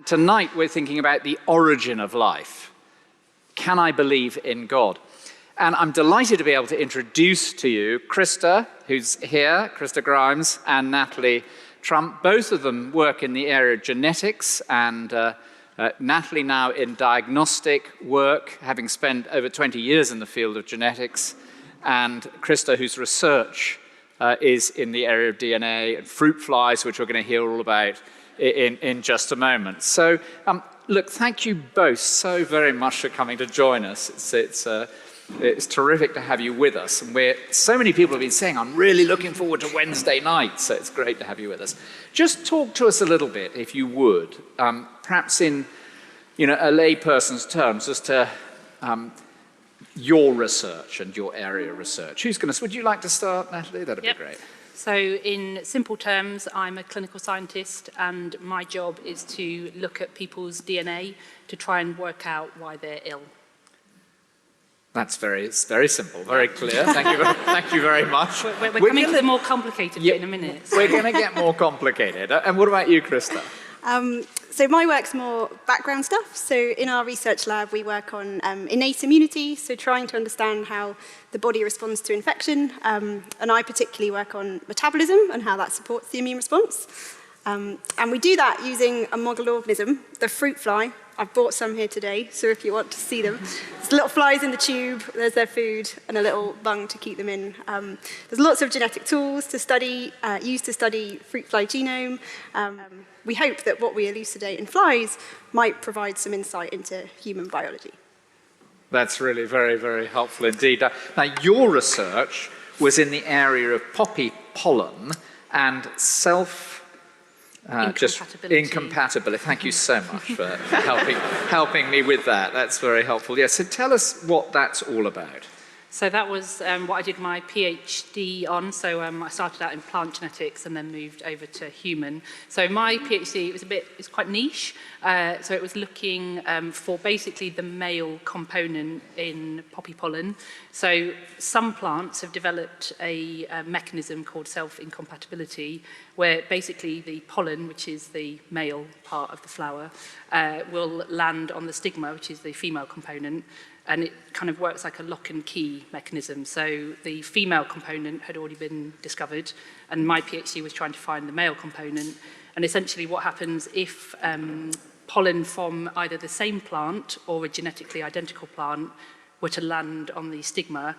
Tonight we're thinking about the origin of life. Can I believe in God? And I'm delighted to be able to introduce to you Krista, who's here, Krista Grimes, and Nathalie Trump. Both of them work in the area of genetics, and Nathalie now in diagnostic work, having spent over 20 years in the field of genetics, and Krista, whose research is in the area of DNA and fruit flies, which we're going to hear all about in just a moment. So, look, thank you both so very much for coming to join us. It's terrific to have you with us. And so many people have been saying, I'm really looking forward to Wednesday night, so it's great to have you with us. Just talk to us a little bit, if you would, perhaps in a layperson's terms, as to your research and your area of research. Would you like to start, Nathalie? That'd be great. So in simple terms, I'm a clinical scientist, and my job is to look at people's DNA to try and work out why they're ill. That's it's very simple, very clear. Thank you very much. We're coming to the more complicated bit in a minute. We're going to get more complicated. And what about you, Krista? So my work's more background stuff. So in our research lab, we work on innate immunity, so trying to understand how the body responds to infection. And I particularly work on metabolism and how that supports the immune response. And we do that using a model organism, the fruit fly. I've brought some here today, so if you want to see them. There's little flies in the tube, there's their food, and a little bung to keep them in. There's lots of genetic tools to study, used to study fruit fly genome. We hope that what we elucidate in flies might provide some insight into human biology. That's really very, very helpful indeed. Now, your research was in the area of poppy pollen and incompatibility. Thank you so much for helping me with that. That's very helpful. Yeah, so tell us what that's all about. So that was what I did my PhD on. So I started out in plant genetics and then moved over to human. So my PhD, it's quite niche. So it was looking for basically the male component in poppy pollen. So some plants have developed a mechanism called self-incompatibility, where basically the pollen, which is the male part of the flower, will land on the stigma, which is the female component. And it kind of works like a lock and key mechanism. So the female component had already been discovered, and my PhD was trying to find the male component. And essentially what happens if pollen from either the same plant or a genetically identical plant were to land on the stigma,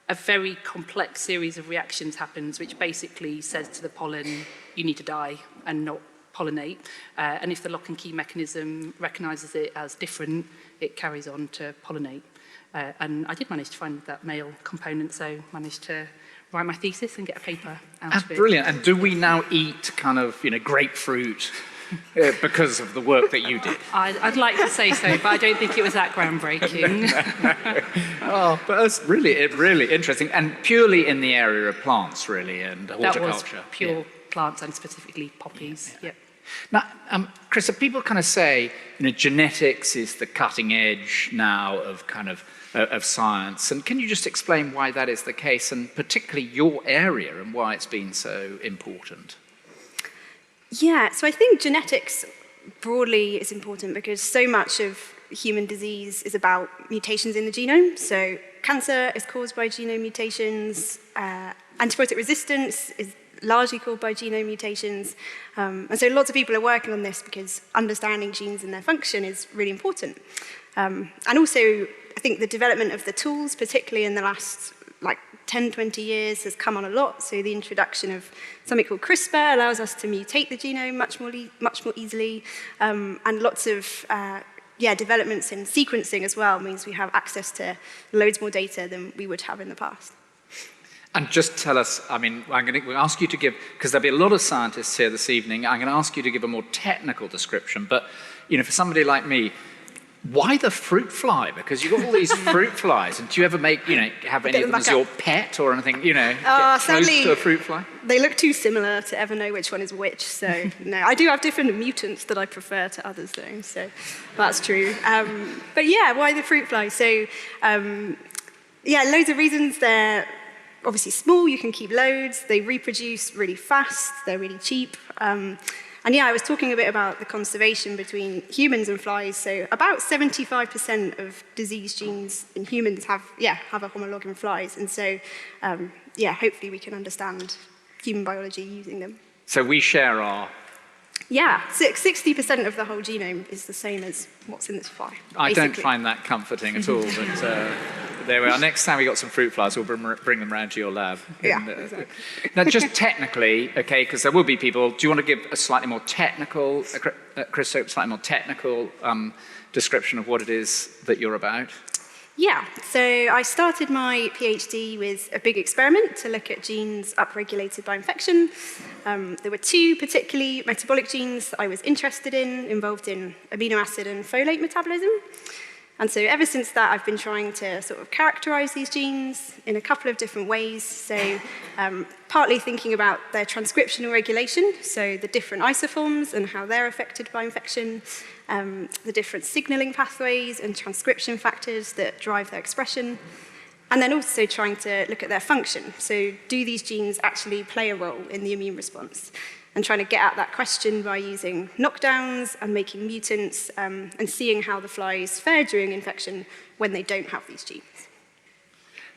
a very complex series of reactions happens, which basically says to the pollen, you need to die and not pollinate. And if the lock and key mechanism recognizes it as different, it carries on to pollinate. And I did manage to find that male component, so managed to write my thesis and get a paper out of it. Brilliant. And do we now eat kind of, grapefruit because of the work that you did? I'd like to say so, but I don't think it was that groundbreaking. Oh, but that's really interesting. And purely in the area of plants, really, and horticulture. That was pure plants, and specifically poppies. Yep. Now, Krista, people kind of say, genetics is the cutting edge now of of science. And can you just explain why that is the case, and particularly your area and why it's been so important? Yeah, so I think genetics broadly is important because so much of human disease is about mutations in the genome. So cancer is caused by genome mutations, antibiotic resistance is largely caused by genome mutations. And so lots of people are working on this because understanding genes and their function is really important. And also, I think the development of the tools, particularly in the last 10, 20 years, has come on a lot. So the introduction of something called CRISPR allows us to mutate the genome much more easily. And lots of developments in sequencing as well means we have access to loads more data than we would have in the past. And just tell us, I'm going to ask you to give, because there'll be a lot of scientists here this evening, I'm going to ask you to give a more technical description, but, for somebody like me, why the fruit fly? Because you've got all these fruit flies, and do you ever have any of them as your pet or anything, get close to a fruit fly? They look too similar to ever know which one is which, so no. I do have different mutants that I prefer to others though, so that's true. But yeah, why the fruit fly? So, loads of reasons. They're obviously small, you can keep loads, they reproduce really fast, they're really cheap. And yeah, I was talking a bit about the conservation between humans and flies. So about 75% of disease genes in humans have a homolog in flies. And so, hopefully we can understand human biology using them. So we share our... Yeah, 60% of the whole genome is the same as what's in this fly. I don't find that comforting at all, but there we are. Next time we got some fruit flies, we'll bring them round to your lab. Yeah, exactly. Now, just technically, okay, because there will be people, do you want to give a slightly more technical, Krista, slightly more technical description of what it is that you're about? Yeah, so I started my PhD with a big experiment to look at genes upregulated by infection. There were two particularly metabolic genes that I was interested in, involved in amino acid and folate metabolism. And so ever since that, I've been trying to sort of characterize these genes in a couple of different ways. So partly thinking about their transcriptional regulation, so the different isoforms and how they're affected by infection, the different signaling pathways and transcription factors that drive their expression, and then also trying to look at their function. So do these genes actually play a role in the immune response? And trying to get at that question by using knockdowns and making mutants and seeing how the flies fare during infection when they don't have these genes.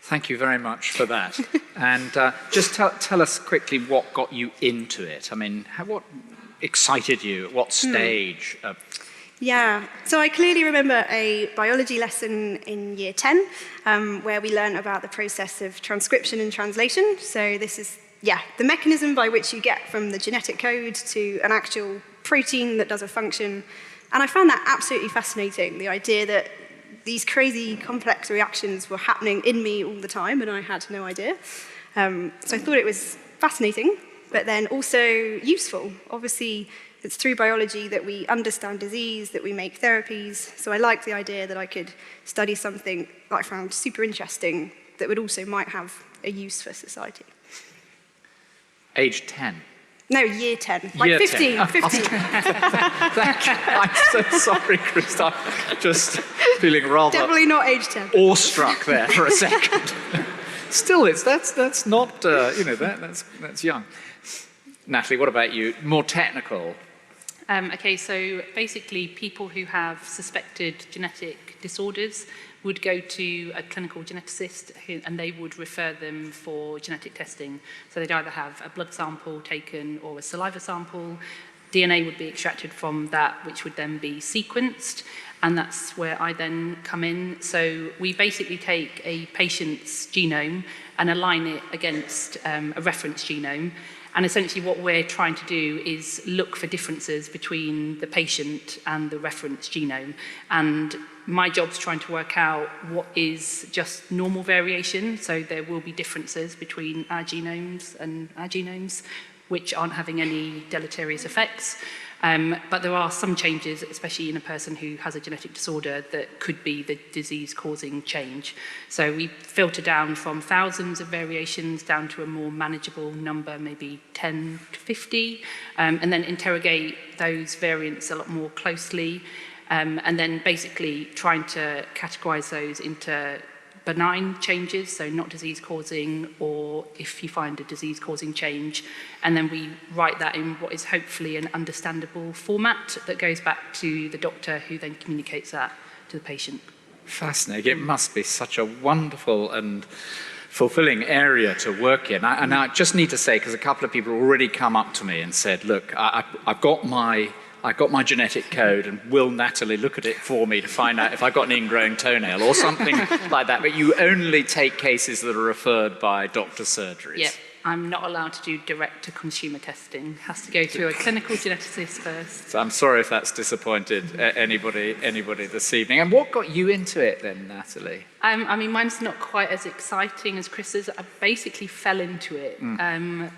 Thank you very much for that. And just tell us quickly what got you into it. I mean, what excited you? At what stage? Yeah, so I clearly remember a biology lesson in year 10 where we learned about the process of transcription and translation. So this is the mechanism by which you get from the genetic code to an actual protein that does a function. And I found that absolutely fascinating, the idea that these crazy complex reactions were happening in me all the time and I had no idea. So I thought it was fascinating, but then also useful. Obviously, it's through biology that we understand disease, that we make therapies. So I liked the idea that I could study something that I found super interesting that would also might have a use for society. Age 10? No, year 10. Like year 15. 10. 15. Thank you. I'm so sorry, Krista. Just feeling rather... Definitely not age 10. Awestruck there for a second. Still, that's not, that's young. Nathalie, what about you? More technical? Okay, so basically people who have suspected genetic disorders would go to a clinical geneticist and they would refer them for genetic testing. So they'd either have a blood sample taken or a saliva sample. DNA would be extracted from that, which would then be sequenced. And that's where I then come in. So we basically take a patient's genome and align it against a reference genome. And essentially what we're trying to do is look for differences between the patient and the reference genome. And my job's trying to work out what is just normal variation. So there will be differences between our genomes and our genomes, which aren't having any deleterious effects. But there are some changes, especially in a person who has a genetic disorder, that could be the disease-causing change. So we filter down from thousands of variations down to a more manageable number, maybe 10 to 50, and then interrogate those variants a lot more closely, and then basically trying to categorize those into benign changes, so not disease-causing, or if you find a disease-causing change, and then we write that in what is hopefully an understandable format that goes back to the doctor, who then communicates that to the patient. Fascinating. It must be such a wonderful and fulfilling area to work in. And I just need to say, because a couple of people already come up to me and said, look, I've got my genetic code, and will Nathalie look at it for me to find out if I've got an ingrown toenail or something like that. But you only take cases that are referred by doctor surgeries. Yeah, I'm not allowed to do direct-to-consumer testing. It has to go through a clinical geneticist first. So I'm sorry if that's disappointed anybody this evening. And what got you into it then, Nathalie? I mean, mine's not quite as exciting as Chris's. I basically fell into it.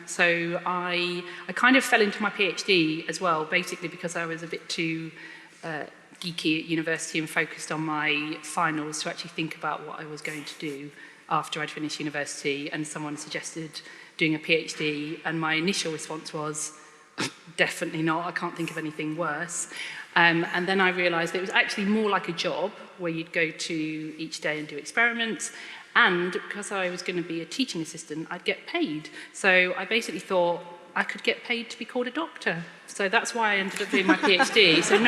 So I kind of fell into my PhD as well, basically because I was a bit too geeky at university and focused on my finals to actually think about what I was going to do after I'd finished university, and someone suggested doing a PhD, and my initial response was, definitely not, I can't think of anything worse. And then I realised it was actually more like a job where you'd go to each day and do experiments, and because I was going to be a teaching assistant, I'd get paid. So I basically thought, I could get paid to be called a doctor. So that's why I ended up doing my PhD. So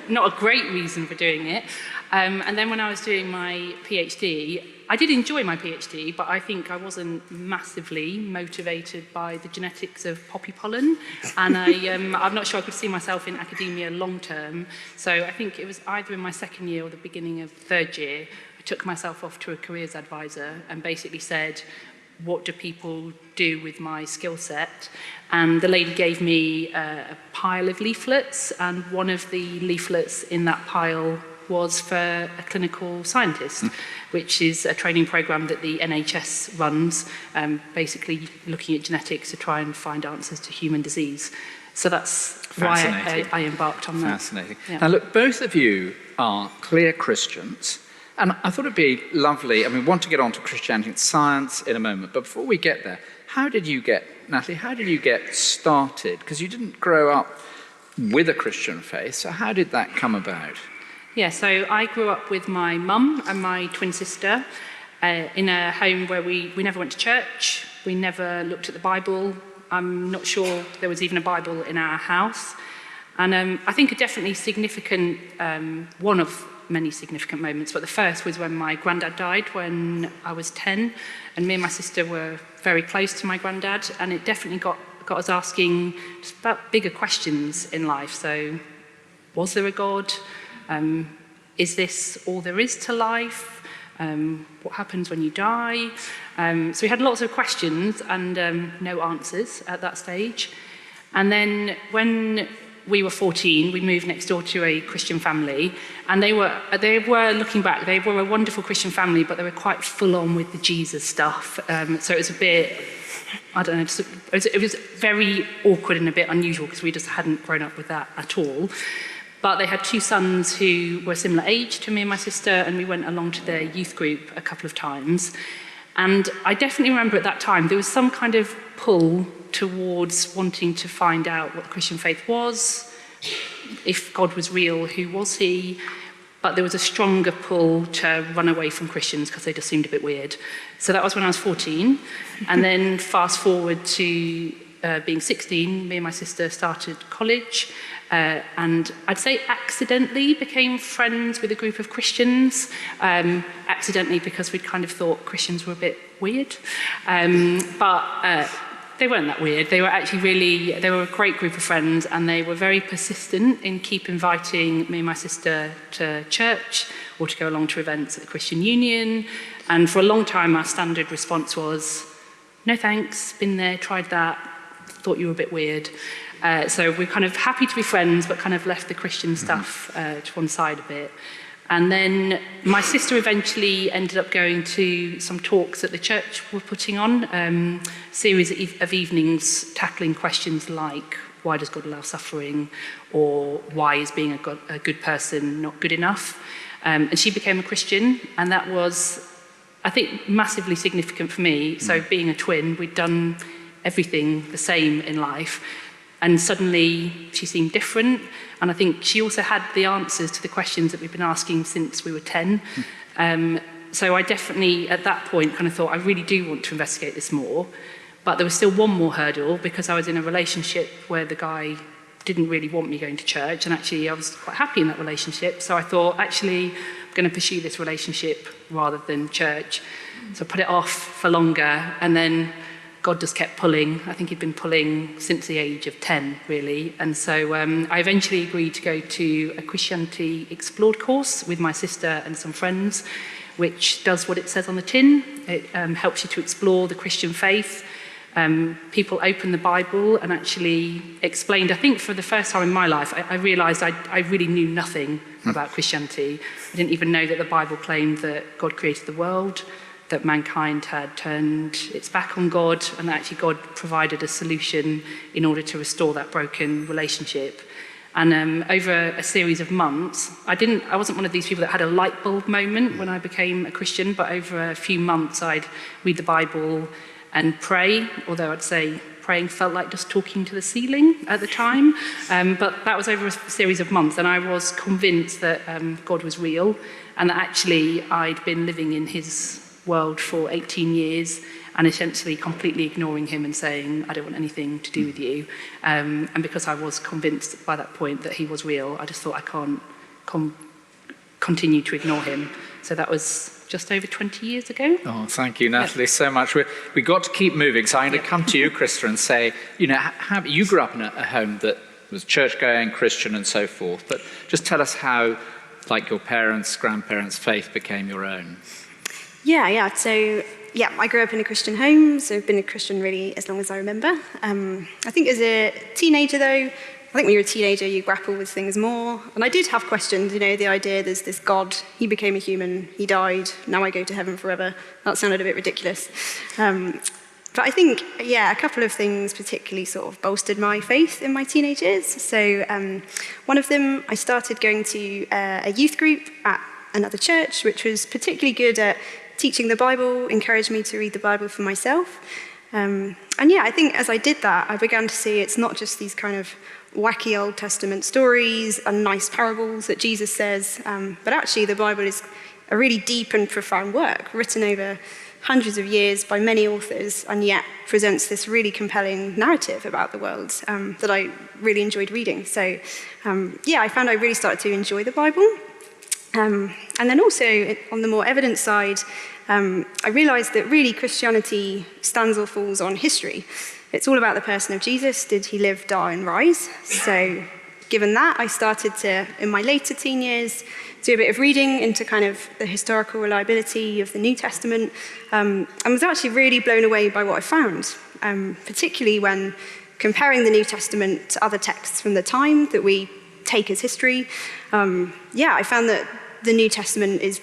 not a great reason for doing it. And then when I was doing my PhD, I did enjoy my PhD, but I think I wasn't massively motivated by the genetics of poppy pollen. And I'm not sure I could see myself in academia long term. So I think it was either in my second year or the beginning of third year, I took myself off to a careers advisor and basically said, what do people do with my skill set? And the lady gave me a pile of leaflets, and one of the leaflets in that pile was for a clinical scientist, which is a training program that the NHS runs, basically looking at genetics to try and find answers to human disease. So that's why I embarked on that. Fascinating. Yeah. Now look, both of you are clear Christians, and I thought it'd be lovely, we want to get on to Christianity and science in a moment, but before we get there, Nathalie, how did you get started? Because you didn't grow up with a Christian faith, so how did that come about? Yeah, so I grew up with my mum and my twin sister in a home where we never went to church, we never looked at the Bible. I'm not sure there was even a Bible in our house. And I think a definitely significant, one of many significant moments, but the first was when my granddad died when I was 10, and me and my sister were very close to my granddad, and it definitely got us asking just about bigger questions in life. So, was there a God? Is this all there is to life? What happens when you die? So we had lots of questions and no answers at that stage. And then when we were 14, we moved next door to a Christian family, and they were looking back, they were a wonderful Christian family, but they were quite full on with the Jesus stuff. So it was a bit, I don't know, it was very awkward and a bit unusual because we just hadn't grown up with that at all. But they had two sons who were similar age to me and my sister, and we went along to their youth group a couple of times. And I definitely remember at that time there was some kind of pull towards wanting to find out what the Christian faith was, if God was real, who was he? But there was a stronger pull to run away from Christians because they just seemed a bit weird. So that was when I was 14. And then fast forward to being 16, me and my sister started college. And I'd say accidentally became friends with a group of Christians, accidentally because we'd kind of thought Christians were a bit weird. But they weren't that weird. They were actually they were a great group of friends, and they were very persistent in keep inviting me and my sister to church or to go along to events at the Christian Union. And for a long time, our standard response was, no thanks, been there, tried that, thought you were a bit weird. So we're kind of happy to be friends, but kind of left the Christian stuff to one side a bit. And then my sister eventually ended up going to some talks that the church were putting on, a series of evenings tackling questions like, why does God allow suffering? Or why is being a good person not good enough? And she became a Christian, and that was, I think, massively significant for me. So being a twin, we'd done everything the same in life. And suddenly she seemed different. And I think she also had the answers to the questions that we've been asking since we were 10. So I definitely, at that point, kind of thought, I really do want to investigate this more. But there was still one more hurdle, because I was in a relationship where the guy didn't really want me going to church. And actually, I was quite happy in that relationship. So I thought, actually, I'm going to pursue this relationship rather than church. So I put it off for longer. And then God just kept pulling. I think he'd been pulling since the age of 10, really. And so I eventually agreed to go to a Christianity Explored course with my sister and some friends, which does what it says on the tin. It helps you to explore the Christian faith. People opened the Bible and actually explained, I think for the first time in my life, I realised I really knew nothing about Christianity. I didn't even know that the Bible claimed that God created the world, that mankind had turned its back on God, and that actually God provided a solution in order to restore that broken relationship. And over a series of months, I wasn't one of these people that had a light bulb moment when I became a Christian, but over a few months I'd read the Bible and pray, although I'd say praying felt like just talking to the ceiling at the time. But that was over a series of months, and I was convinced that God was real, and that actually I'd been living in his world for 18 years, and essentially completely ignoring him and saying, I don't want anything to do with you. And because I was convinced by that point that he was real, I just thought I can't continue to ignore him. So that was just over 20 years ago. Oh, thank you, Nathalie, so much. We got to keep moving, so I'm going to come to you, Krista, and say, you know, you grew up in a home that was church-going, Christian, and so forth, but just tell us how, like your parents, grandparents' faith became your own. Yeah. So, I grew up in a Christian home, so I've been a Christian really as long as I remember. I think as a teenager, though, I think when you're a teenager, you grapple with things more. And I did have questions, you know, the idea there's this God, he became a human, he died, now I go to heaven forever. That sounded a bit ridiculous. But I think, a couple of things particularly sort of bolstered my faith in my teenage years. So one of them, I started going to a youth group at another church, which was particularly good at teaching the Bible, encouraged me to read the Bible for myself. I think as I did that, I began to see it's not just these kind of wacky Old Testament stories and nice parables that Jesus says, but actually the Bible is a really deep and profound work written over hundreds of years by many authors, and yet presents this really compelling narrative about the world that I really enjoyed reading. So I found I really started to enjoy the Bible. And then also on the more evidence side, I realized that really Christianity stands or falls on history. It's all about the person of Jesus. Did he live, die, and rise? So given that, I started to, in my later teen years, do a bit of reading into kind of the historical reliability of the New Testament, and was actually really blown away by what I found, particularly when comparing the New Testament to other texts from the time that we take as history. I found that the New Testament is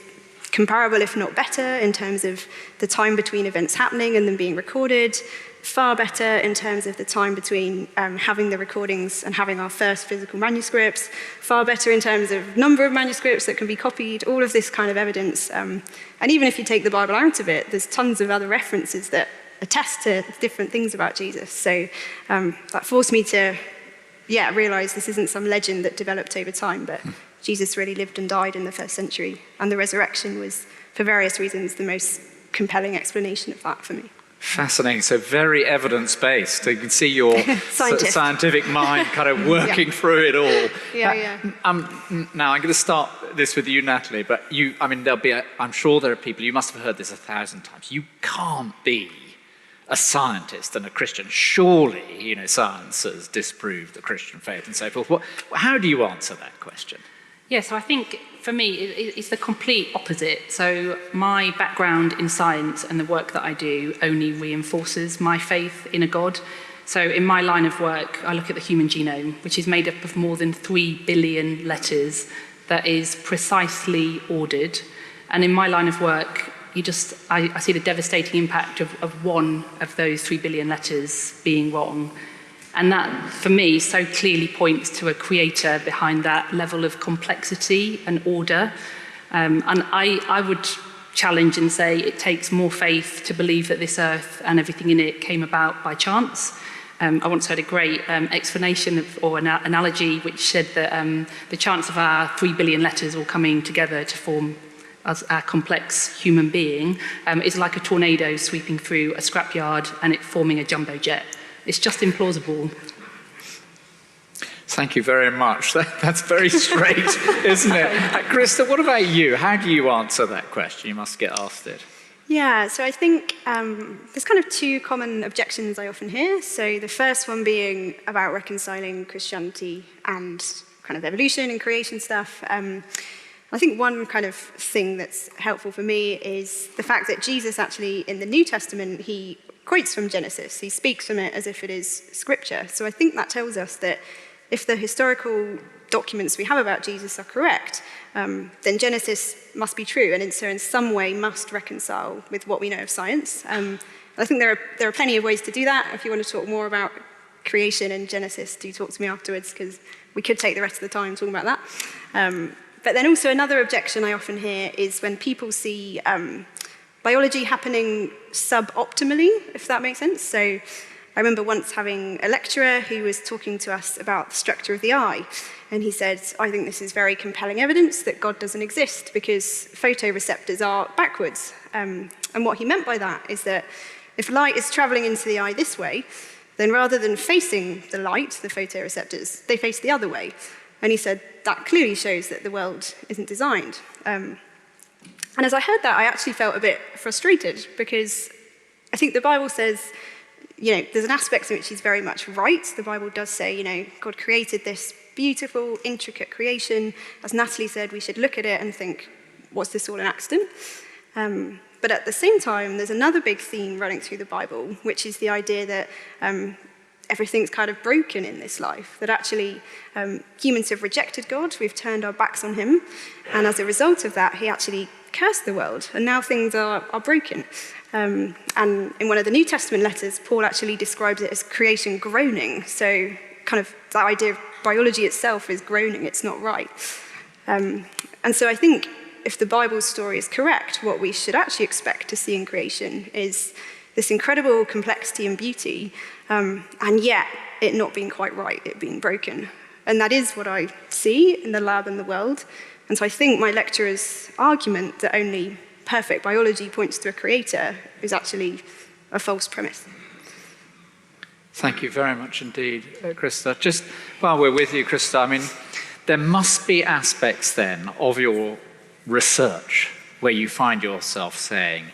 comparable, if not better, in terms of the time between events happening and them being recorded, far better in terms of the time between having the recordings and having our first physical manuscripts, far better in terms of number of manuscripts that can be copied, all of this kind of evidence. And even if you take the Bible out of it, there's tons of other references that attest to different things about Jesus. So that forced me to, realize this isn't some legend that developed over time, but Jesus really lived and died in the first century. And the resurrection was, for various reasons, the most compelling explanation of that for me. Fascinating. So very evidence-based. So you can see your scientific mind kind of working through it all. Now, I'm going to start this with you, Nathalie, but I'm sure there are people, you must have heard this 1,000 times. You can't be a scientist and a Christian. Surely, science has disproved the Christian faith and so forth. How do you answer that question? Yeah, so I think for me, it's the complete opposite. So my background in science and the work that I do only reinforces my faith in a God. So in my line of work, I look at the human genome, which is made up of more than 3 billion letters that is precisely ordered. And in my line of work, I see the devastating impact of one of those 3 billion letters being wrong. And that, for me, so clearly points to a creator behind that level of complexity and order. And I would challenge and say it takes more faith to believe that this earth and everything in it came about by chance. I once heard a great explanation or an analogy which said that the chance of our 3 billion letters all coming together to form as our complex human being is like a tornado sweeping through a scrapyard and it forming a jumbo jet. It's just implausible. Thank you very much. That's very straight, isn't it? Krista, what about you? How do you answer that question? You must get asked it. Yeah, so I think there's kind of two common objections I often hear. So the first one being about reconciling Christianity and kind of evolution and creation stuff. I think one kind of thing that's helpful for me is the fact that Jesus actually, in the New Testament, he quotes from Genesis. He speaks from it as if it is scripture. So I think that tells us that if the historical documents we have about Jesus are correct, then Genesis must be true, and so in some way must reconcile with what we know of science. I think there are plenty of ways to do that. If you want to talk more about creation and Genesis, do talk to me afterwards, because we could take the rest of the time talking about that. But then also another objection I often hear is when people see biology happening suboptimally, if that makes sense. So I remember once having a lecturer who was talking to us about the structure of the eye, and he said, I think this is very compelling evidence that God doesn't exist because photoreceptors are backwards. And what he meant by that is that if light is traveling into the eye this way, then rather than facing the light, the photoreceptors, they face the other way. And he said, that clearly shows that the world isn't designed. And as I heard that, I actually felt a bit frustrated, because I think the Bible says, there's an aspect in which he's very much right. The Bible does say, God created this beautiful, intricate creation. As Natalie said, we should look at it and think, was this all an accident? But at the same time, there's another big theme running through the Bible, which is the idea that everything's kind of broken in this life, that actually humans have rejected God, we've turned our backs on him, and as a result of that, he actually cursed the world, and now things are broken. And in one of the New Testament letters, Paul actually describes it as creation groaning, so kind of that idea of biology itself is groaning, it's not right. And so I think if the Bible's story is correct, what we should actually expect to see in creation is this incredible complexity and beauty, and yet it not being quite right, it being broken. And that is what I see in the lab and the world. And so I think my lecturer's argument that only perfect biology points to a creator is actually a false premise. Thank you very much indeed, Krista. Just while we're with you, Krista, I mean, there must be aspects then of your research where you find yourself saying,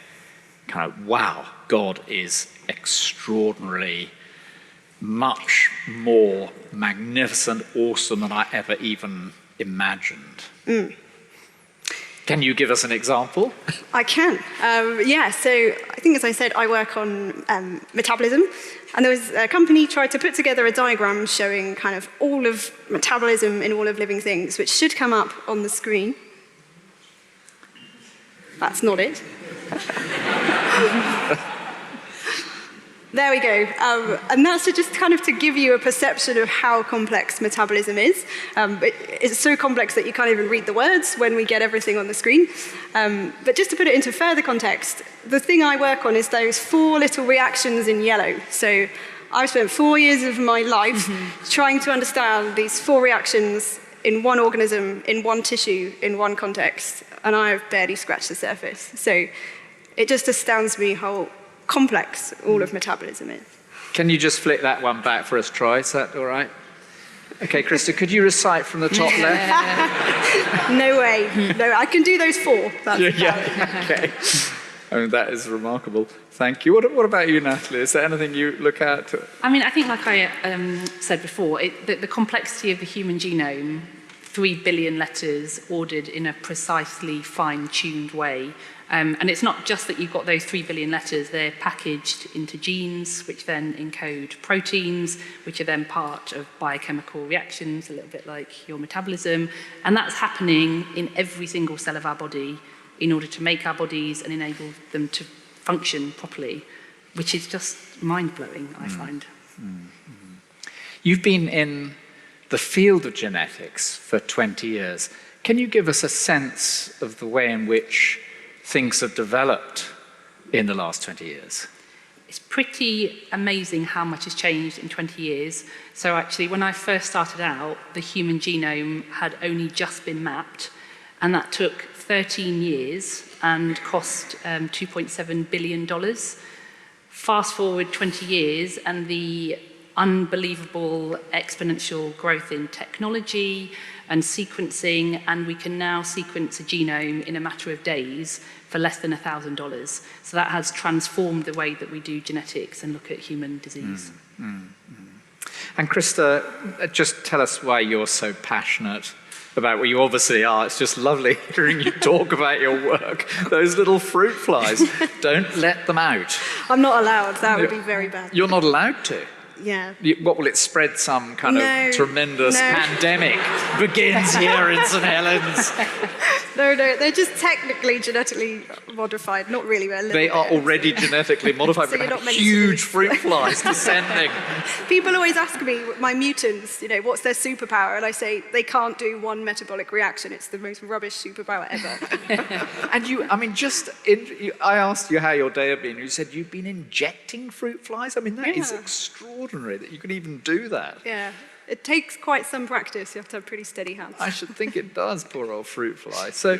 kind of, wow, God is extraordinarily much more magnificent, awesome than I ever even imagined. Can you give us an example? I can. So I think, as I said, I work on metabolism. And there was a company tried to put together a diagram showing kind of all of metabolism in all of living things, which should come up on the screen. That's not it. There we go. And that's just kind of to give you a perception of how complex metabolism is. It's so complex that you can't even read the words when we get everything on the screen. But just to put it into further context, the thing I work on is those 4 little reactions in yellow. So I've spent 4 years of my life trying to understand these 4 reactions in one organism, in one tissue, in one context, and I've barely scratched the surface. So it just astounds me how complex all of metabolism is. Can you just flick that one back for us, Troy? Is that all right? Okay, Krista, could you recite from the top left? No way. No, I can do those 4. That's Okay. I mean, that is remarkable. Thank you. What about you, Nathalie? Is there anything you look at? I mean, I think, like I said before, the complexity of the human genome, 3 billion letters ordered in a precisely fine-tuned way. And it's not just that you've got those 3 billion letters, they're packaged into genes, which then encode proteins, which are then part of biochemical reactions, a little bit like your metabolism. And that's happening in every single cell of our body in order to make our bodies and enable them to function properly, which is just mind-blowing, I find. You've been in the field of genetics for 20 years. Can you give us a sense of the way in which things have developed in the last 20 years? It's pretty amazing how much has changed in 20 years. So actually, when I first started out, the human genome had only just been mapped, and that took 13 years and cost $2.7 billion. Fast forward 20 years, and the unbelievable exponential growth in technology and sequencing, and we can now sequence a genome in a matter of days for less than $1,000. So that has transformed the way that we do genetics and look at human disease. And Krista, just tell us why you're so passionate about what you obviously are. It's just lovely hearing you talk about your work. Those little fruit flies, don't let them out. I'm not allowed. That would be very bad. You're not allowed to? Yeah. What will it spread? Some kind of tremendous pandemic begins here in St Helens. No, they're just technically genetically modified, not really. They are already genetically modified, So but you're not meant huge to fruit flies descending. People always ask me, my mutants, what's their superpower? And I say, they can't do one metabolic reaction. It's the most rubbish superpower ever. And I asked you how your day had been. You said you've been injecting fruit flies. I mean, that is extraordinary that you can even do that. Yeah. It takes quite some practice. You have to have pretty steady hands. I should think it does, poor old fruit fly. So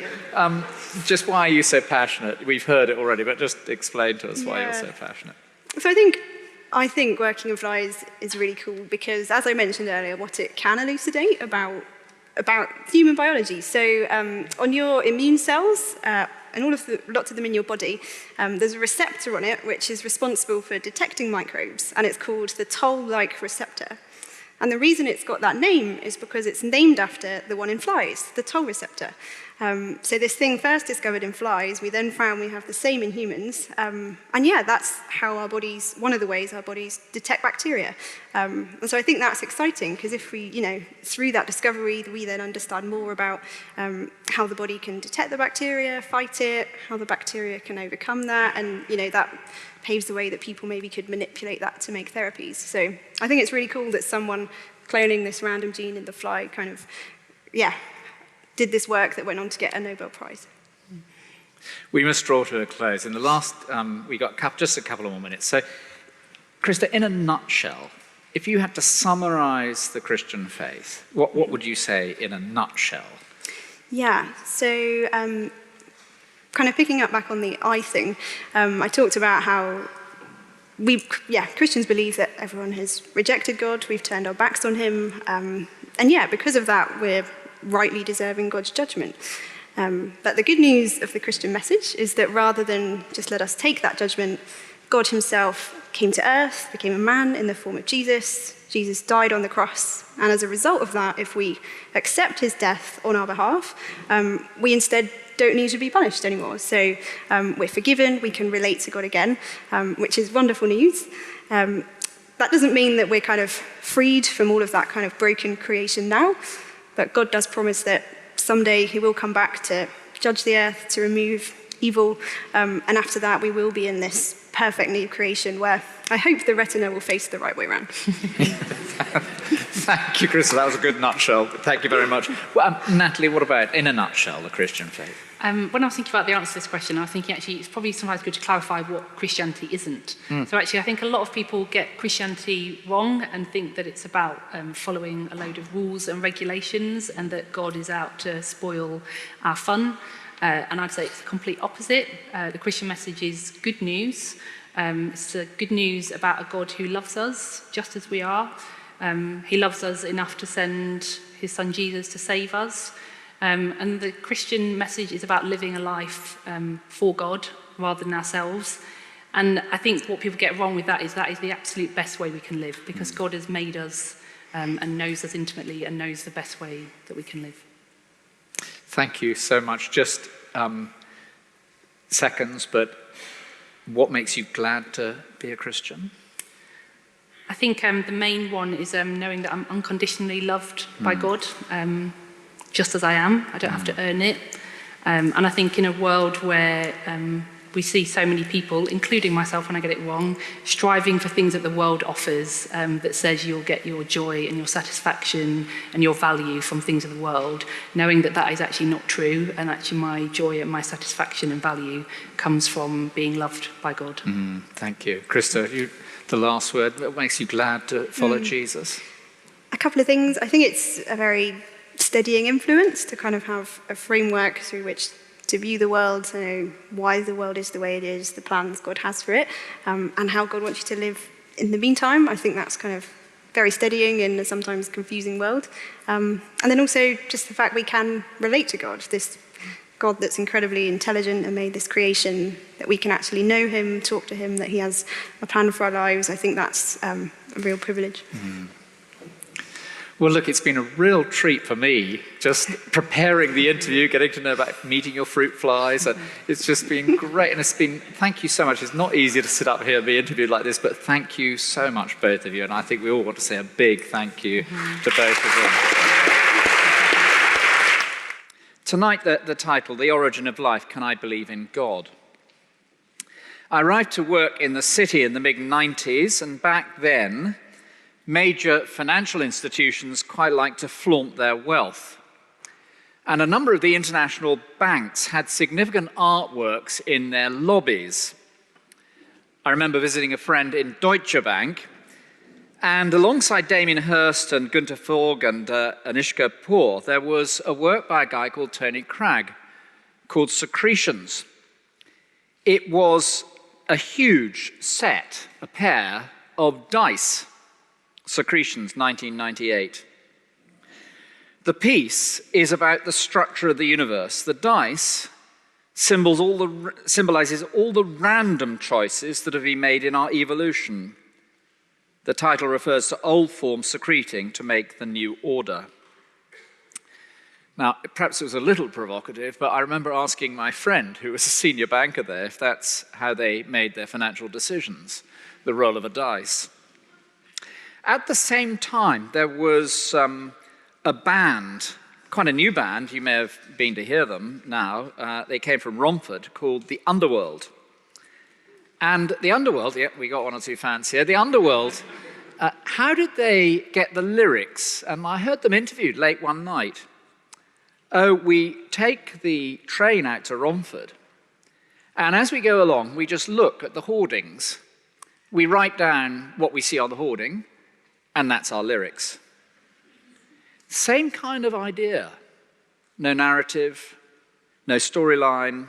just why are you so passionate? We've heard it already, but just explain to us why you're so passionate. So I think working in flies is really cool because, as I mentioned earlier, what it can elucidate about human biology. So on your immune cells, and lots of them in your body, there's a receptor on it which is responsible for detecting microbes, and it's called the toll-like receptor. And the reason it's got that name is because it's named after the one in flies, the toll receptor. So this thing first discovered in flies, we then found we have the same in humans. And yeah, that's how one of the ways our bodies detect bacteria. And so I think that's exciting, because if we, through that discovery, we then understand more about how the body can detect the bacteria, fight it, how the bacteria can overcome that, and that paves the way that people maybe could manipulate that to make therapies. So I think it's really cool that someone cloning this random gene in the fly did this work that went on to get a Nobel Prize. We must draw to a close. In the last, we got just a couple of more minutes. So, Krista, in a nutshell, if you had to summarize the Christian faith, what would you say in a nutshell? Yeah, so kind of picking up back on the I thing, I talked about how Christians believe that everyone has rejected God, we've turned our backs on him, and because of that, we're rightly deserving God's judgment. But the good news of the Christian message is that rather than just let us take that judgment, God himself came to earth, became a man in the form of Jesus. Jesus died on the cross, and as a result of that, if we accept his death on our behalf, we instead don't need to be punished anymore. So we're forgiven, we can relate to God again, which is wonderful news. That doesn't mean that we're kind of freed from all of that kind of broken creation now, but God does promise that someday he will come back to judge the earth, to remove evil, and after that we will be in this perfect new creation where I hope the retina will face the right way around. Thank you, Krista. That was a good nutshell. Thank you very much. Well, Nathalie, what about, in a nutshell, the Christian faith? When I was thinking about the answer to this question, I was thinking actually it's probably sometimes good to clarify what Christianity isn't. So actually I think a lot of people get Christianity wrong and think that it's about following a load of rules and regulations and that God is out to spoil our fun. And I'd say it's the complete opposite. The Christian message is good news. It's the good news about a God who loves us just as we are. He loves us enough to send his son Jesus to save us. And the Christian message is about living a life for God rather than ourselves. And I think what people get wrong with that is the absolute best way we can live, because God has made us and knows us intimately and knows the best way that we can live. Thank you so much. Just seconds, but what makes you glad to be a Christian? I think the main one is knowing that I'm unconditionally loved by God, just as I am. I don't have to earn it. And I think in a world where we see so many people, including myself when I get it wrong, striving for things that the world offers, that says you'll get your joy and your satisfaction and your value from things of the world, knowing that that is actually not true, and actually my joy and my satisfaction and value comes from being loved by God. Thank you. Krista, the last word. What makes you glad to follow Jesus? A couple of things. I think it's a very steadying influence to kind of have a framework through which to view the world, to know why the world is the way it is, the plans God has for it, and how God wants you to live in the meantime. I think that's kind of very steadying in a sometimes confusing world. And then also just the fact we can relate to God, this God that's incredibly intelligent and made this creation, that we can actually know him, talk to him, that he has a plan for our lives. I think that's a real privilege. Well, look, it's been a real treat for me just preparing the interview, getting to know about meeting your fruit flies. And it's just been great. And thank you so much. It's not easy to sit up here and be interviewed like this, but thank you so much, both of you. And I think we all want to say a big thank you to both of them. Tonight, the title, The Origin of Life, Can I Believe in God? I arrived to work in the city in the mid-90s, and back then, major financial institutions quite like to flaunt their wealth. And a number of the international banks had significant artworks in their lobbies. I remember visiting a friend in Deutsche Bank, and alongside Damien Hirst and Günter Fogg and Anishka Kapoor, there was a work by a guy called Tony Cragg called Secretions. It was a huge set, a pair of dice, Secretions, 1998. The piece is about the structure of the universe. The dice symbolizes all the random choices that have been made in our evolution. The title refers to old forms secreting to make the new order. Now, perhaps it was a little provocative, but I remember asking my friend, who was a senior banker there, if that's how they made their financial decisions, the roll of a dice. At the same time, there was a band, quite a new band, you may have been to hear them now, they came from Romford, called The Underworld. And The Underworld, yeah, we got one or two fans here, The Underworld, how did they get the lyrics? And I heard them interviewed late one night. Oh, we take the train out to Romford, and as we go along, we just look at the hoardings. We write down what we see on the hoarding, and that's our lyrics. Same kind of idea. No narrative, no storyline,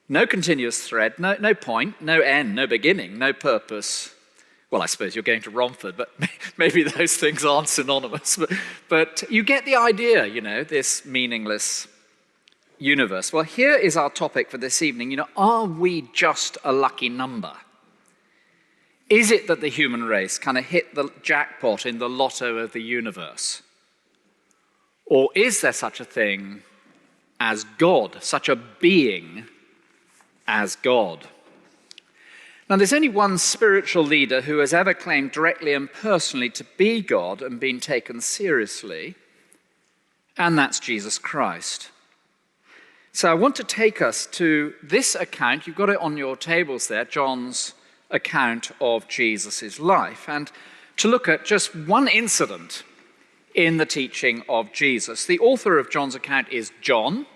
no continuous thread, no point, no end, no beginning, no purpose. Well, I suppose you're going to Romford, but maybe those things aren't synonymous. But you get the idea, you know, this meaningless universe. Well, here is our topic for this evening. You know, are we just a lucky number? Is it that the human race kind of hit the jackpot in the lotto of the universe? Or is there such a thing as God, such a being as God? Now, there's only one spiritual leader who has ever claimed directly and personally to be God and been taken seriously, and that's Jesus Christ. So I want to take us to this account. You've got it on your tables there, John's account of Jesus' life, and to look at just one incident in the teaching of Jesus. The author of John's account is John.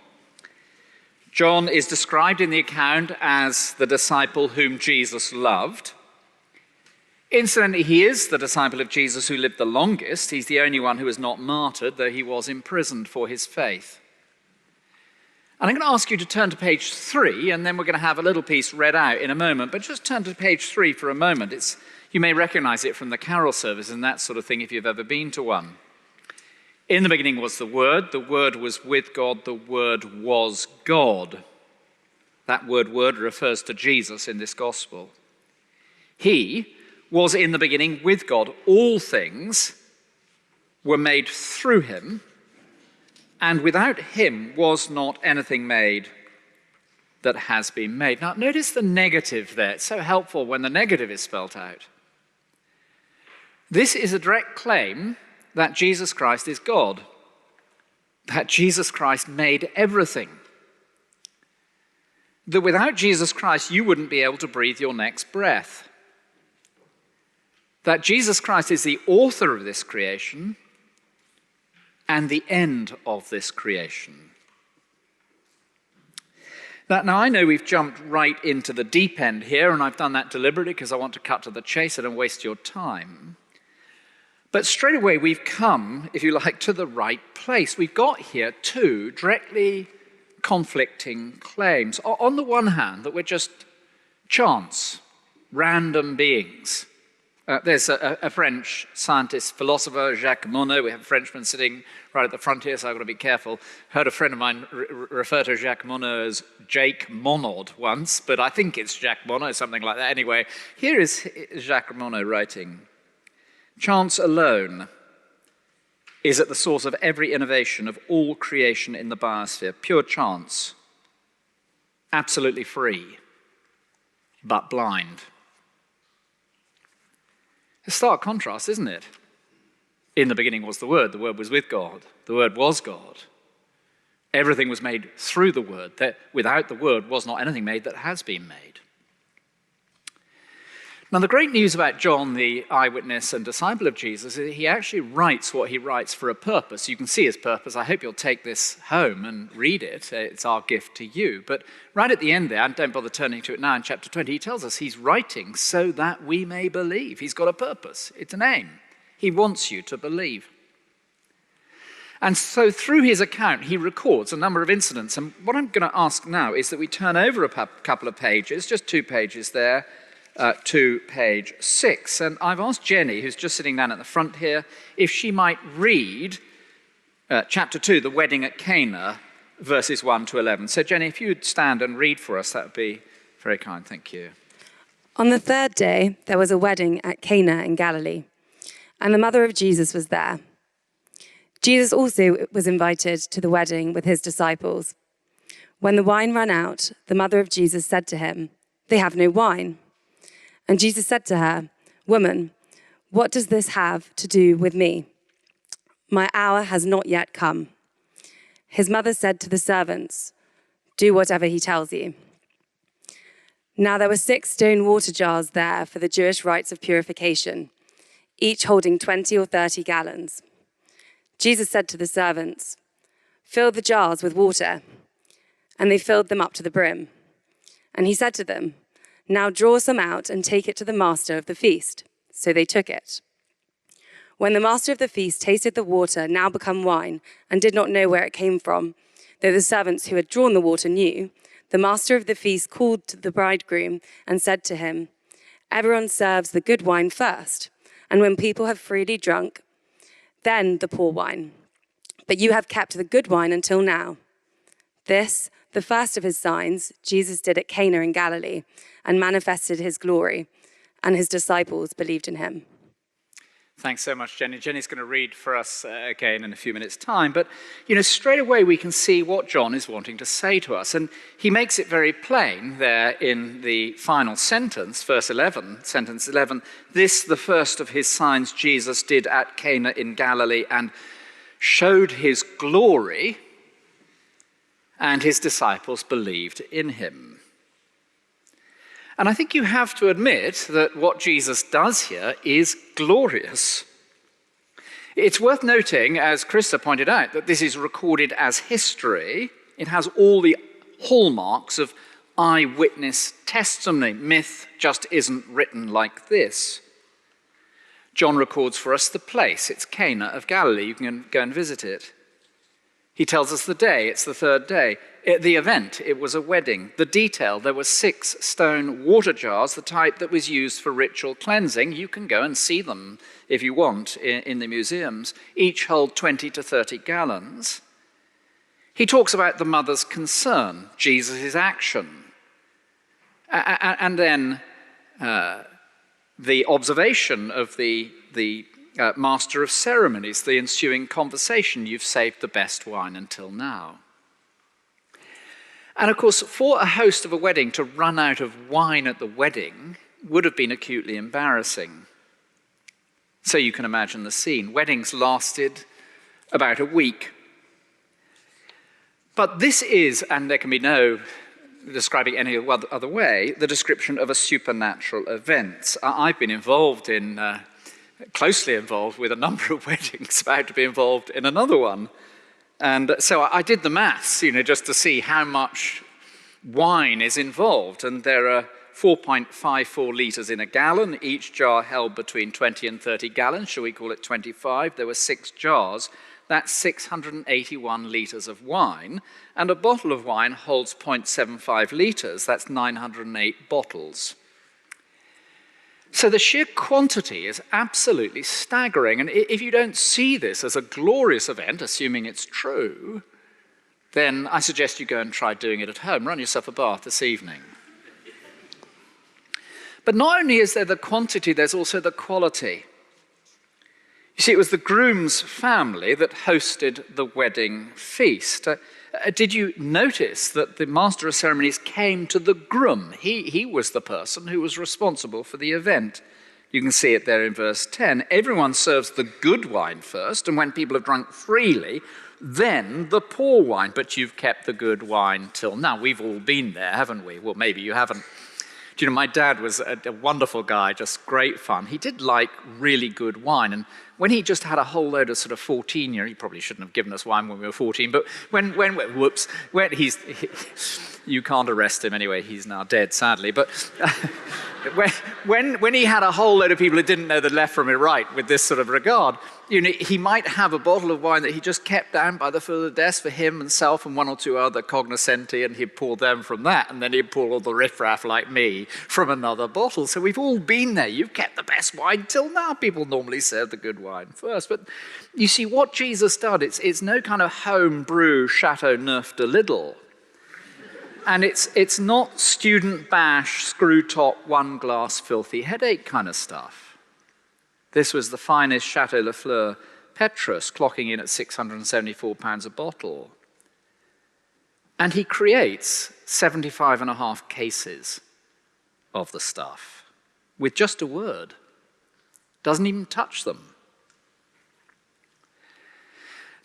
John is described in the account as the disciple whom Jesus loved. Incidentally, he is the disciple of Jesus who lived the longest. He's the only one who was not martyred, though he was imprisoned for his faith. And I'm going to ask you to turn to page 3, and then we're going to have a little piece read out in a moment. But just turn to page 3 for a moment. You may recognize it from the carol service and that sort of thing if you've ever been to one. In the beginning was the Word was with God, the Word was God. That word refers to Jesus in this gospel. He was in the beginning with God. All things were made through him, and without him was not anything made that has been made. Now, notice the negative there. It's so helpful when the negative is spelt out. This is a direct claim that Jesus Christ is God, that Jesus Christ made everything, that without Jesus Christ you wouldn't be able to breathe your next breath, that Jesus Christ is the author of this creation and the end of this creation. Now I know we've jumped right into the deep end here, and I've done that deliberately because I want to cut to the chase and don't waste your time. But straight away, we've come, if you like, to the right place. We've got here two directly conflicting claims. On the one hand, that we're just chance, random beings. There's a French scientist, philosopher, Jacques Monod. We have a Frenchman sitting right at the front here, so I've got to be careful. Heard a friend of mine refer to Jacques Monod as Jake Monod once, but I think it's Jacques Monod, something like that. Anyway, here is Jacques Monod writing. Chance alone is at the source of every innovation of all creation in the biosphere. Pure chance, absolutely free, but blind. A stark contrast, isn't it? In the beginning was the Word was with God, the Word was God. Everything was made through the Word. That without the Word was not anything made that has been made. Now, the great news about John, the eyewitness and disciple of Jesus, is he actually writes what he writes for a purpose. You can see his purpose. I hope you'll take this home and read it. It's our gift to you. But right at the end there, and don't bother turning to it now in chapter 20, he tells us he's writing so that we may believe. He's got a purpose. It's an aim. He wants you to believe. And so through his account, he records a number of incidents. And what I'm going to ask now is that we turn over a couple of pages, just 2 pages there, to page 6. And I've asked Jenny, who's just sitting down at the front here, if she might read chapter 2, the wedding at Cana, verses 1 to 11. So Jenny, if you'd stand and read for us, that would be very kind. Thank you. On the 3rd day, there was a wedding at Cana in Galilee, and the mother of Jesus was there. Jesus also was invited to the wedding with his disciples. When the wine ran out, the mother of Jesus said to him, "They have no wine." And Jesus said to her, "Woman, what does this have to do with me? My hour has not yet come." His mother said to the servants, "Do whatever he tells you." Now there were 6 stone water jars there for the Jewish rites of purification, each holding 20 or 30 gallons. Jesus said to the servants, "Fill the jars with water." And they filled them up to the brim. And he said to them, "Now draw some out and take it to the master of the feast." So they took it. When the master of the feast tasted the water, now become wine, and did not know where it came from, though the servants who had drawn the water knew, the master of the feast called to the bridegroom and said to him, "Everyone serves the good wine first, and when people have freely drunk, then the poor wine. But you have kept the good wine until now." This, the first of his signs, Jesus did at Cana in Galilee, and manifested his glory, and his disciples believed in him. Thanks so much, Jenny. Jenny's going to read for us again in a few minutes' time. But, straight away we can see what John is wanting to say to us. And he makes it very plain there in the final sentence, verse 11, sentence 11. "This, the first of his signs Jesus did at Cana in Galilee, and showed his glory, and his disciples believed in him." And I think you have to admit that what Jesus does here is glorious. It's worth noting, as Krista pointed out, that this is recorded as history. It has all the hallmarks of eyewitness testimony. Myth just isn't written like this. John records for us the place. It's Cana of Galilee. You can go and visit it. He tells us the day. It's the 3rd day. The event, it was a wedding. The detail, there were 6 stone water jars, the type that was used for ritual cleansing. You can go and see them if you want in the museums. Each hold 20 to 30 gallons. He talks about the mother's concern, Jesus' action, and then the observation of the master of ceremonies, the ensuing conversation, "You've saved the best wine until now." And of course, for a host of a wedding to run out of wine at the wedding would have been acutely embarrassing. So you can imagine the scene. Weddings lasted about a week. But this is, and there can be no describing any other way, the description of a supernatural event. I've been involved in, closely involved with a number of weddings, about to be involved in another one. And so I did the maths, just to see how much wine is involved. And there are 4.54 litres in a gallon. Each jar held between 20 and 30 gallons. Shall we call it 25? There were 6 jars. That's 681 litres of wine. And a bottle of wine holds 0.75 litres. That's 908 bottles. So the sheer quantity is absolutely staggering. And if you don't see this as a glorious event, assuming it's true, then I suggest you go and try doing it at home. Run yourself a bath this evening. But not only is there the quantity, there's also the quality. You see, it was the groom's family that hosted the wedding feast. Did you notice that the master of ceremonies came to the groom? He was the person who was responsible for the event. You can see it there in verse 10. Everyone serves the good wine first, and when people have drunk freely, then the poor wine. But you've kept the good wine till now. We've all been there, haven't we? Well, maybe you haven't. Do you know, my dad was a wonderful guy, just great fun. He did like really good wine, and when he just had a whole load of sort of 14-year, he probably shouldn't have given us wine when we were 14, but when You can't arrest him anyway, he's now dead, sadly. But when he had a whole load of people who didn't know the left from the right with this sort of regard, he might have a bottle of wine that he just kept down by the foot of the desk for himself and one or two other cognoscenti, and he'd pour them from that, and then he'd pour all the riffraff like me from another bottle. So we've all been there. You've kept the best wine till now. People normally serve the good wine first. But you see, what Jesus did, it's no kind of home brew Chateau Neuf de Lidl. And it's not student bash, screw top, one glass, filthy headache kind of stuff. This was the finest Chateau Lafleur Petrus, clocking in at £674 a bottle. And he creates 75.5 cases of the stuff with just a word. Doesn't even touch them.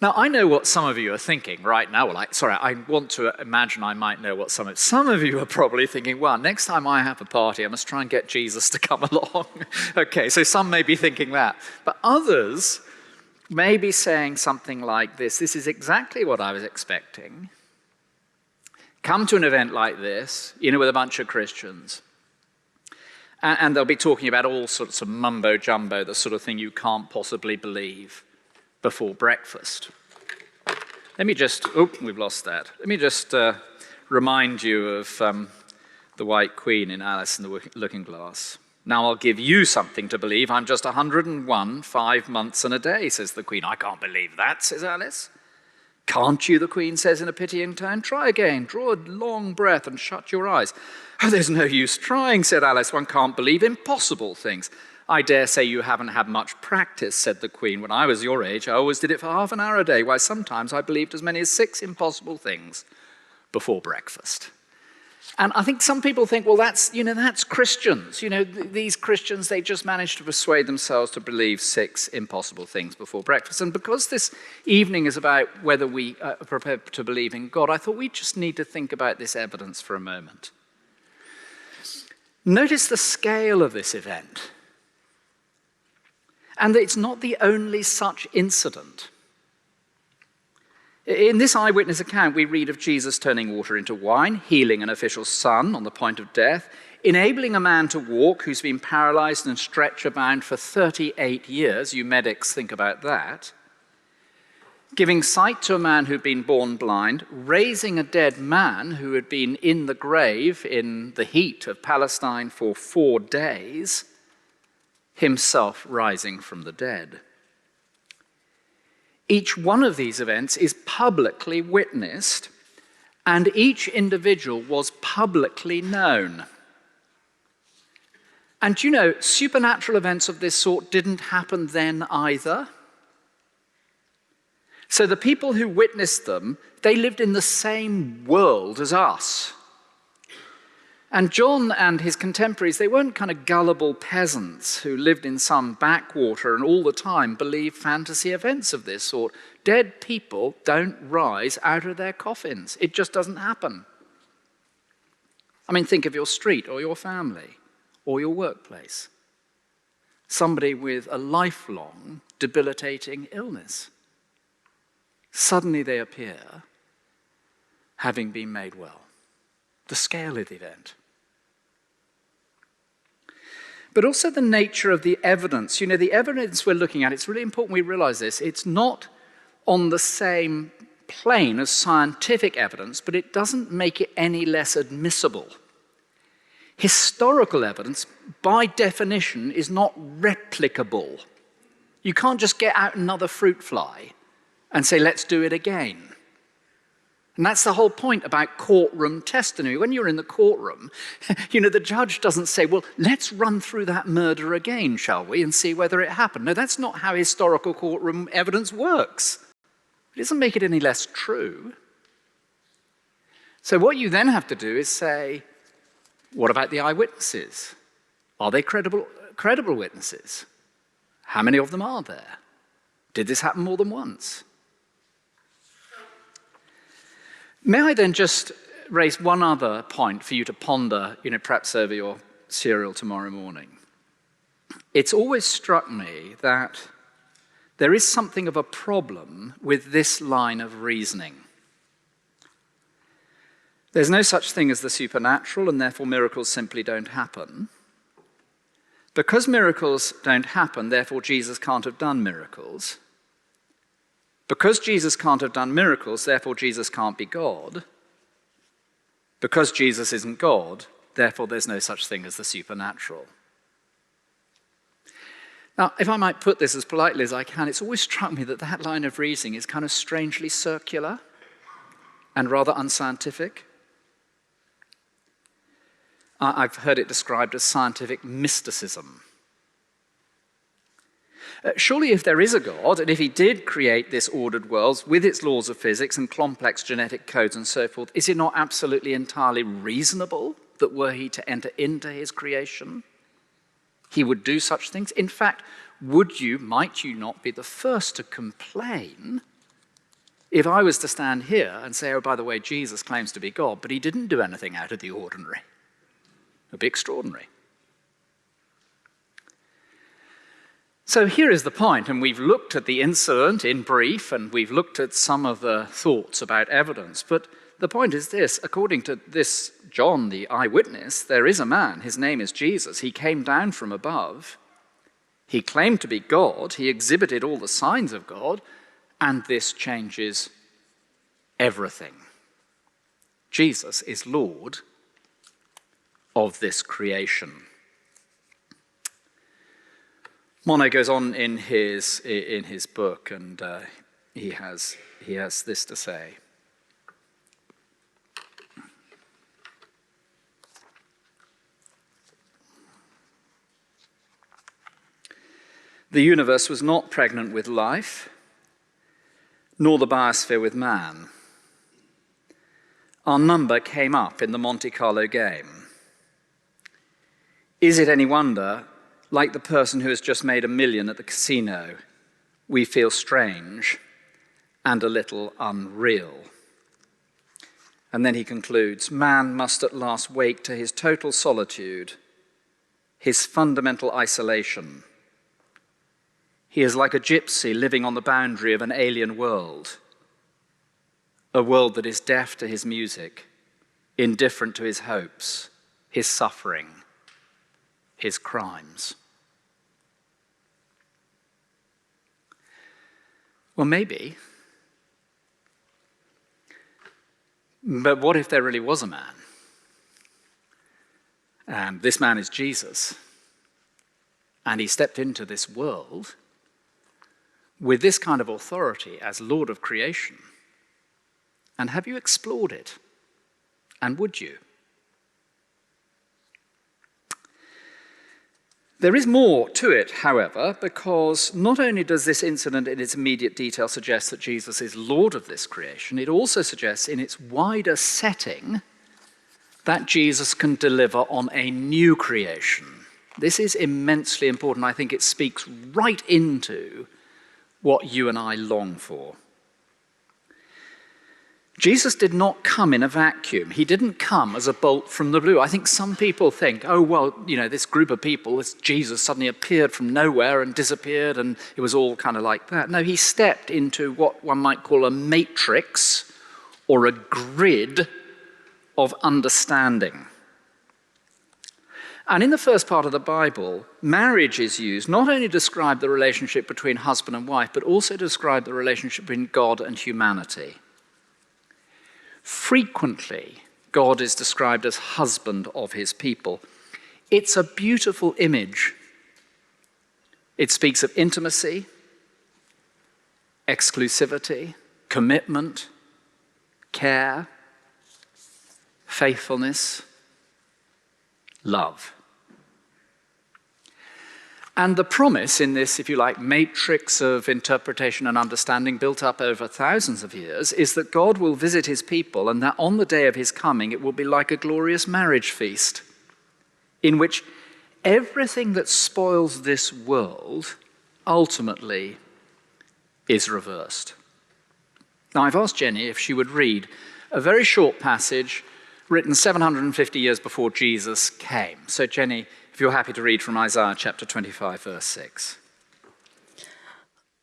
Now, I know what some of you are thinking right now. Well, I want to imagine I might know what some of you are probably thinking, well, next time I have a party, I must try and get Jesus to come along. Okay, so some may be thinking that. But others may be saying something like this. This is exactly what I was expecting. Come to an event like this, with a bunch of Christians. And they'll be talking about all sorts of mumbo-jumbo, the sort of thing you can't possibly believe, before breakfast. Let me just, we've lost that. Let me just remind you of the White Queen in Alice in the Looking Glass. Now I'll give you something to believe. I'm just 101, 5 months and a day, says the Queen. I can't believe that, says Alice. Can't you, the Queen says in a pitying tone. Try again, draw a long breath and shut your eyes. Oh, there's no use trying, said Alice. One can't believe impossible things. I dare say you haven't had much practice, said the Queen. When I was your age, I always did it for half an hour a day. Why, sometimes I believed as many as 6 impossible things before breakfast. And I think some people think, well, that's Christians. These Christians, they just managed to persuade themselves to believe 6 impossible things before breakfast. And because this evening is about whether we are prepared to believe in God, I thought we just need to think about this evidence for a moment. Notice the scale of this event. And it's not the only such incident. In this eyewitness account, we read of Jesus turning water into wine, healing an official's son on the point of death, enabling a man to walk who's been paralyzed and stretcher-bound for 38 years. You medics think about that. Giving sight to a man who'd been born blind, raising a dead man who had been in the grave in the heat of Palestine for 4 days, himself rising from the dead. Each one of these events is publicly witnessed, and each individual was publicly known. And supernatural events of this sort didn't happen then either. So the people who witnessed them, they lived in the same world as us. And John and his contemporaries, they weren't kind of gullible peasants who lived in some backwater and all the time believed fantasy events of this sort. Dead people don't rise out of their coffins. It just doesn't happen. I mean, think of your street or your family or your workplace. Somebody with a lifelong debilitating illness. Suddenly they appear, having been made well. The scale of the event. But also the nature of the evidence. The evidence we're looking at, it's really important we realize this. It's not on the same plane as scientific evidence, but it doesn't make it any less admissible. Historical evidence, by definition, is not replicable. You can't just get out another fruit fly and say, let's do it again. And that's the whole point about courtroom testimony. When you're in the courtroom, the judge doesn't say, well, let's run through that murder again, shall we, and see whether it happened. No, that's not how historical courtroom evidence works. It doesn't make it any less true. So what you then have to do is say, what about the eyewitnesses? Are they credible witnesses? How many of them are there? Did this happen more than once? May I then just raise one other point for you to ponder, perhaps over your cereal tomorrow morning. It's always struck me that there is something of a problem with this line of reasoning. There's no such thing as the supernatural, and therefore miracles simply don't happen. Because miracles don't happen, therefore Jesus can't have done miracles. Because Jesus can't have done miracles, therefore Jesus can't be God. Because Jesus isn't God, therefore there's no such thing as the supernatural. Now, if I might put this as politely as I can, it's always struck me that that line of reasoning is kind of strangely circular and rather unscientific. I've heard it described as scientific mysticism. Surely if there is a God, and if he did create this ordered world with its laws of physics and complex genetic codes and so forth, is it not absolutely entirely reasonable that were he to enter into his creation, he would do such things? In fact, might you not be the first to complain if I was to stand here and say, oh, by the way, Jesus claims to be God, but he didn't do anything out of the ordinary. It would be extraordinary. So here is the point, and we've looked at the incident in brief, and we've looked at some of the thoughts about evidence, but the point is this: according to this John, the eyewitness, there is a man, his name is Jesus. He came down from above. He claimed to be God. He exhibited all the signs of God, and this changes everything. Jesus is Lord of this creation. Mono goes on in his book, and he has this to say. The universe was not pregnant with life, nor the biosphere with man. Our number came up in the Monte Carlo game. Is it any wonder, like the person who has just made $1 million at the casino, we feel strange and a little unreal? And then he concludes, man must at last wake to his total solitude, his fundamental isolation. He is like a gypsy living on the boundary of an alien world, a world that is deaf to his music, indifferent to his hopes, his suffering, his crimes. Well, maybe. But what if there really was a man? And this man is Jesus. And he stepped into this world with this kind of authority as Lord of creation. And have you explored it? And would you? There is more to it, however, because not only does this incident in its immediate detail suggest that Jesus is Lord of this creation, it also suggests in its wider setting that Jesus can deliver on a new creation. This is immensely important. I think it speaks right into what you and I long for. Jesus did not come in a vacuum. He didn't come as a bolt from the blue. I think some people think, oh, well, this group of people, this Jesus suddenly appeared from nowhere and disappeared, and it was all kind of like that. No, he stepped into what one might call a matrix or a grid of understanding. And in the first part of the Bible, marriage is used not only to describe the relationship between husband and wife, but also to describe the relationship between God and humanity. Frequently, God is described as husband of his people. It's a beautiful image. It speaks of intimacy, exclusivity, commitment, care, faithfulness, love. And the promise in this, if you like, matrix of interpretation and understanding built up over thousands of years is that God will visit his people, and that on the day of his coming it will be like a glorious marriage feast in which everything that spoils this world ultimately is reversed. Now, I've asked Jenny if she would read a very short passage written 750 years before Jesus came. So, Jenny, if you're happy to read from Isaiah chapter 25, verse 6.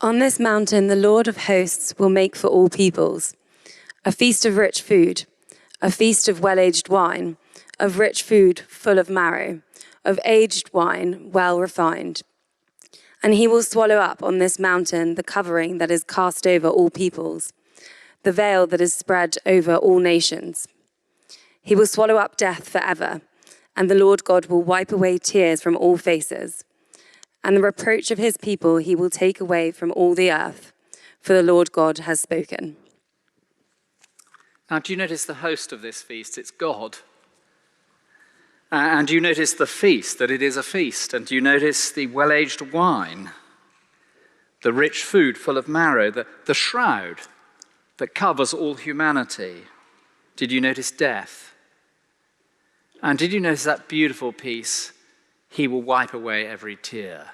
On this mountain, the Lord of hosts will make for all peoples a feast of rich food, a feast of well-aged wine, of rich food full of marrow, of aged wine well refined. And he will swallow up on this mountain the covering that is cast over all peoples, the veil that is spread over all nations. He will swallow up death forever, and the Lord God will wipe away tears from all faces. And the reproach of his people he will take away from all the earth, for the Lord God has spoken. Now, do you notice the host of this feast? It's God. And do you notice the feast, that it is a feast? And do you notice the well-aged wine, the rich food full of marrow, the shroud that covers all humanity? Did you notice death? And did you notice that beautiful piece, he will wipe away every tear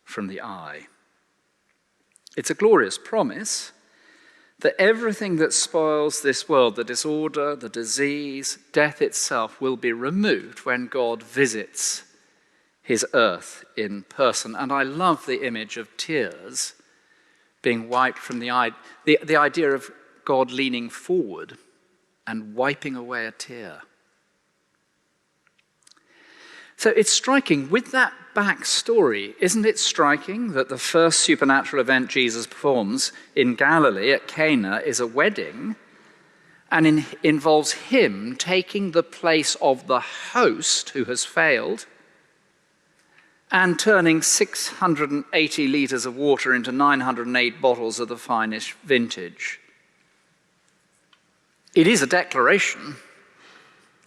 from the eye? It's a glorious promise that everything that spoils this world, the disorder, the disease, death itself, will be removed when God visits his earth in person. And I love the image of tears being wiped from the eye, the idea of God leaning forward and wiping away a tear. So it's striking, with that backstory, isn't it striking that the first supernatural event Jesus performs in Galilee at Cana is a wedding and involves him taking the place of the host who has failed and turning 680 litres of water into 908 bottles of the finest vintage. It is a declaration.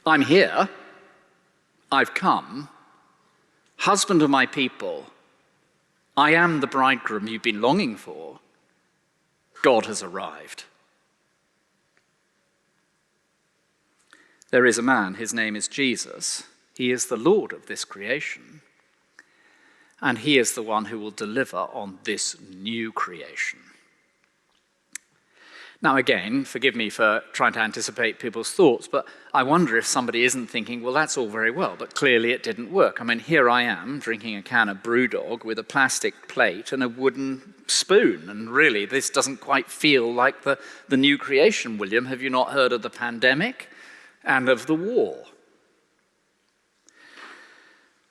I'm here. I've come. Husband of my people, I am the bridegroom you've been longing for. God has arrived. There is a man, his name is Jesus. He is the Lord of this creation. And he is the one who will deliver on this new creation. Now again, forgive me for trying to anticipate people's thoughts, but I wonder if somebody isn't thinking, well, that's all very well, but clearly it didn't work. I mean, here I am drinking a can of Brewdog with a plastic plate and a wooden spoon, and really this doesn't quite feel like the new creation, William. Have you not heard of the pandemic and of the war?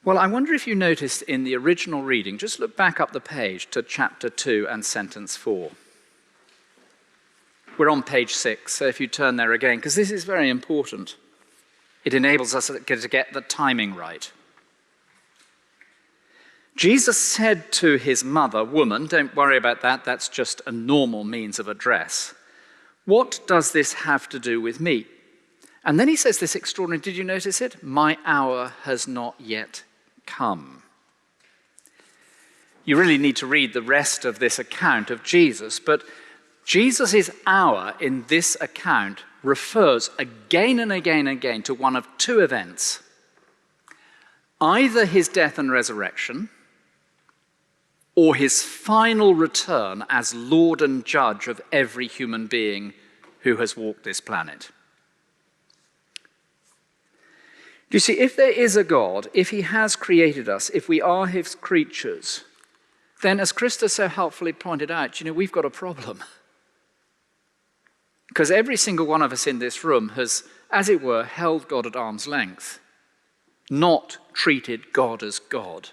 Well, I wonder if you noticed in the original reading, just look back up the page to chapter 2 and sentence 4. We're on page 6, so if you turn there again, because this is very important. It enables us to get the timing right. Jesus said to his mother, "Woman, don't worry about that, that's just a normal means of address. What does this have to do with me?" And then he says this extraordinary, did you notice it? "My hour has not yet come." You really need to read the rest of this account of Jesus, but Jesus' hour in this account refers again and again and again to one of two events. Either his death and resurrection, or his final return as Lord and Judge of every human being who has walked this planet. You see, if there is a God, if he has created us, if we are his creatures, then as Krista so helpfully pointed out, we've got a problem. Because every single one of us in this room has, as it were, held God at arm's length, not treated God as God.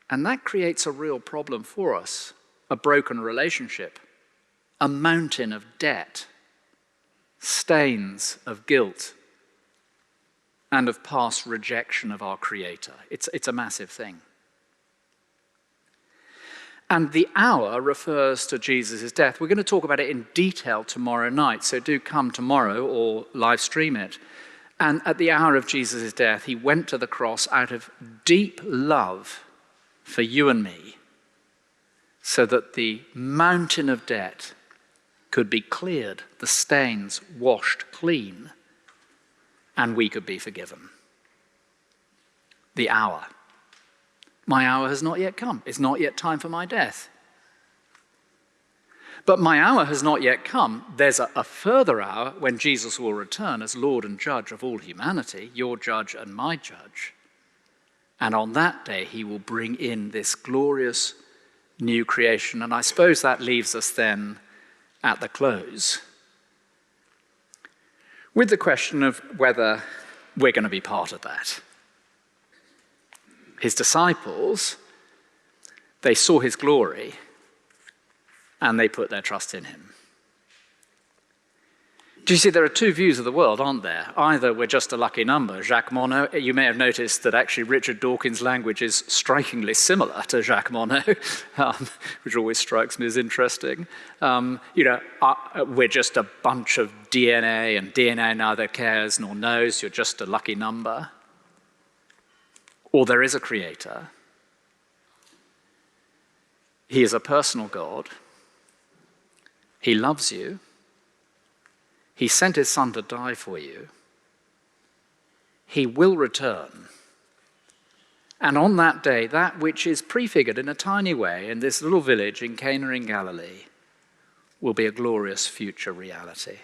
And that creates a real problem for us, a broken relationship, a mountain of debt, stains of guilt, and of past rejection of our Creator. It's a massive thing. And the hour refers to Jesus' death. We're going to talk about it in detail tomorrow night, so do come tomorrow or live stream it. And at the hour of Jesus' death, he went to the cross out of deep love for you and me, so that the mountain of debt could be cleared, the stains washed clean, and we could be forgiven. The hour. My hour has not yet come. It's not yet time for my death. But my hour has not yet come. There's a further hour when Jesus will return as Lord and Judge of all humanity, your judge and my judge. And on that day, he will bring in this glorious new creation. And I suppose that leaves us then at the close with the question of whether we're going to be part of that. His disciples, they saw his glory and they put their trust in him. Do you see, there are two views of the world, aren't there? Either we're just a lucky number, Jacques Monod. You may have noticed that actually Richard Dawkins' language is strikingly similar to Jacques Monod, which always strikes me as interesting. We're just a bunch of DNA, and DNA neither cares nor knows, you're just a lucky number. Or there is a creator. He is a personal God. He loves you. He sent his son to die for you. He will return. And on that day, that which is prefigured in a tiny way in this little village in Cana in Galilee will be a glorious future reality.